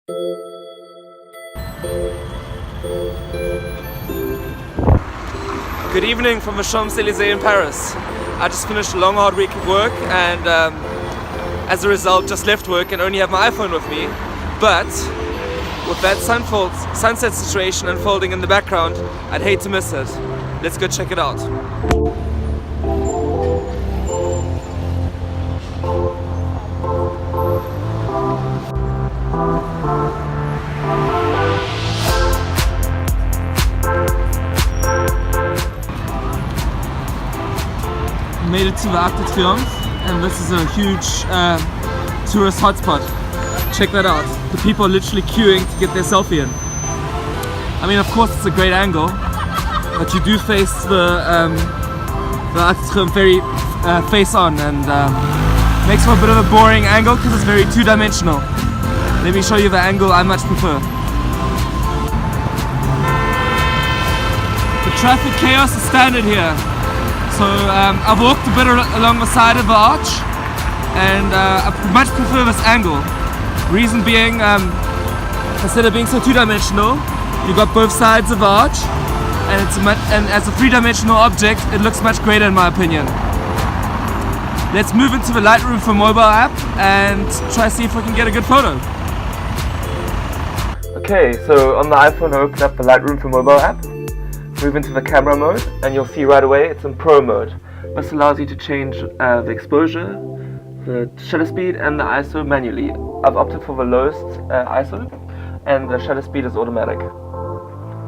Good evening from the Champs-Élysées in Paris. I just finished a long hard week of work and as a result just left work and only have my iPhone with me. But with that sunset situation unfolding in the background, I'd hate to miss it. Let's go check it out. Made it to the Arc de Triomphe, and this is a huge tourist hotspot. Check that out. The people are literally queuing to get their selfie in. I mean, of course it's a great angle, but you do face the Arc de Triomphe very face on, and makes for a bit of a boring angle because it's very two-dimensional. Let me show you the angle I much prefer. The traffic chaos is standard here. So I've walked a bit along the side of the arch, and I much prefer this angle. Reason being, instead of being so two-dimensional, you've got both sides of the arch, and as a three-dimensional object, it looks much greater in my opinion. Let's move into the Lightroom for mobile app and try to see if we can get a good photo. Okay, so on the iPhone, open up the Lightroom for mobile app. Move into the camera mode, and you'll see right away it's in Pro mode. This allows you to change the exposure, the shutter speed, and the ISO manually. I've opted for the lowest ISO, and the shutter speed is automatic.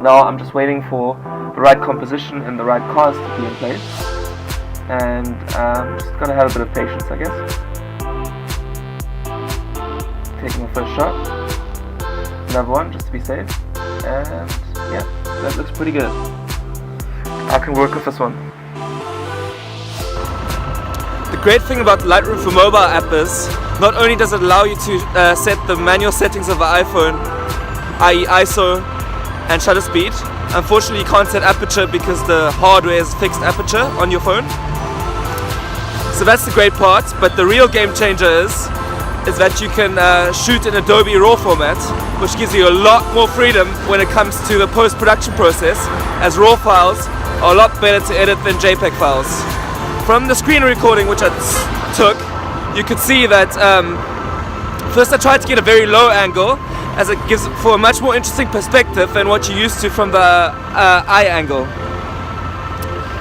Now I'm just waiting for the right composition and the right cars to be in place, and just gotta have a bit of patience, I guess. Taking the first shot, another one just to be safe, and yeah, that looks pretty good. I can work with this one. The great thing about the Lightroom for mobile app is, not only does it allow you to set the manual settings of the iPhone, i.e. ISO and shutter speed. Unfortunately you can't set aperture because the hardware is fixed aperture on your phone. So that's the great part, but the real game changer is that you can shoot in Adobe RAW format, which gives you a lot more freedom when it comes to the post-production process, as RAW files are a lot better to edit than JPEG files. From the screen recording which I took, you could see that first I tried to get a very low angle, as it gives for a much more interesting perspective than what you're used to from the eye angle.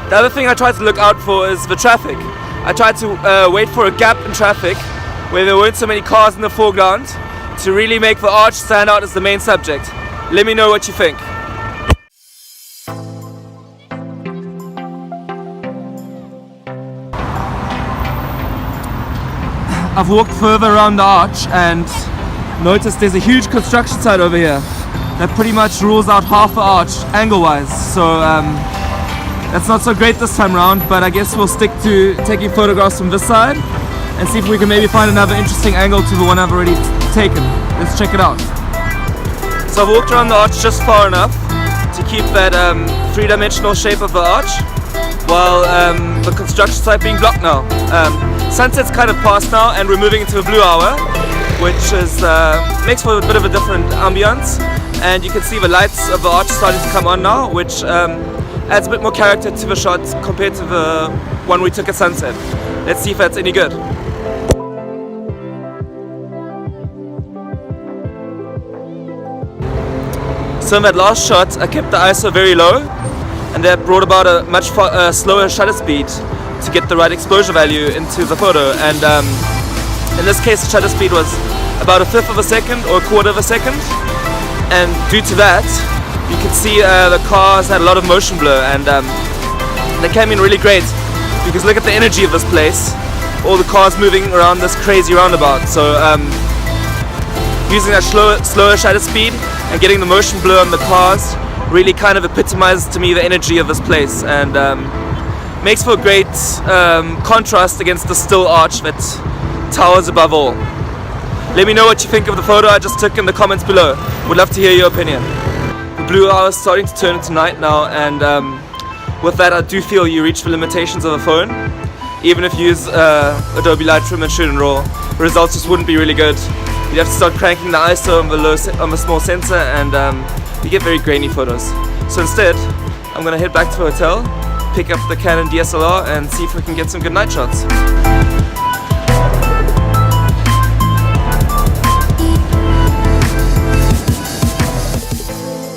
The other thing I tried to look out for is the traffic. I tried to wait for a gap in traffic where there weren't so many cars in the foreground to really make the arch stand out as the main subject. Let me know what you think. I've walked further around the arch and noticed there's a huge construction site over here that pretty much rules out half the arch angle-wise. So that's not so great this time around, but I guess we'll stick to taking photographs from this side and see if we can maybe find another interesting angle to the one I've already taken. Let's check it out. So I've walked around the arch just far enough to keep that three-dimensional shape of the arch, while the construction site being blocked now. Sunset's kind of past now and we're moving into the blue hour, which is makes for a bit of a different ambience, and you can see the lights of the arch starting to come on now, which adds a bit more character to the shot compared to the one we took at sunset. Let's see if that's any good. So in that last shot I kept the ISO very low, and that brought about a much slower shutter speed to get the right exposure value into the photo, and in this case the shutter speed was about 1/5 of a second or 1/4 of a second, and due to that you can see the cars had a lot of motion blur, and they came in really great because look at the energy of this place, all the cars moving around this crazy roundabout. So using that slower shutter speed and getting the motion blur on the cars really kind of epitomizes to me the energy of this place, and makes for a great contrast against the still arch that towers above all. Let me know what you think of the photo I just took in the comments below. Would love to hear your opinion. The blue hour is starting to turn into night now, and with that I do feel you reach the limitations of the phone. Even if you use Adobe Lightroom and shoot in RAW, the results just wouldn't be really good. you have to start cranking the ISO on the small sensor, and you get very grainy photos. So instead, I'm gonna head back to the hotel, pick up the Canon DSLR and see if we can get some good night shots.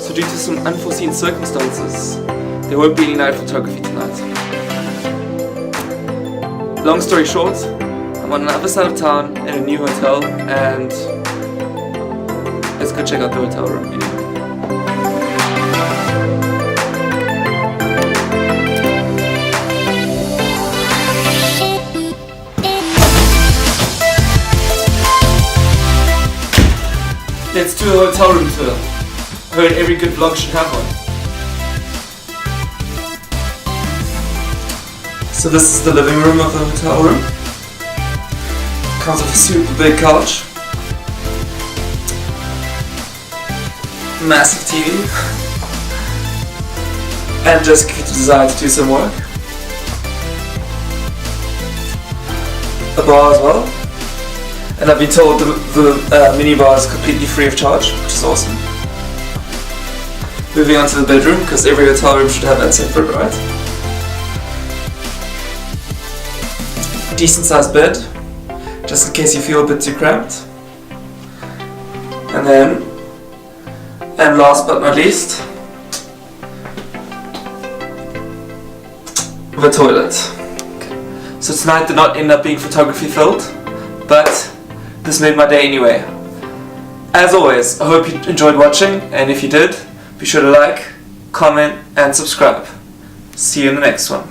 So due to some unforeseen circumstances, there won't be any night photography tonight. Long story short, I'm on the other side of town in a new hotel, and let's go check out the hotel room anyway. Let's do a hotel room tour. I heard every good vlog should have one. So this is the living room of the hotel room. Comes with a super big couch. Massive TV. And just if you desire to do some work. A bar as well. And I've been told the mini bar is completely free of charge, which is awesome. Moving on to the bedroom, because every hotel room should have that separate, right? Decent sized bed, just in case you feel a bit too cramped. And last but not least, the toilet. Okay. So tonight did not end up being photography filled, but this made my day anyway. As always, I hope you enjoyed watching, and if you did, be sure to like, comment and subscribe. See you in the next one.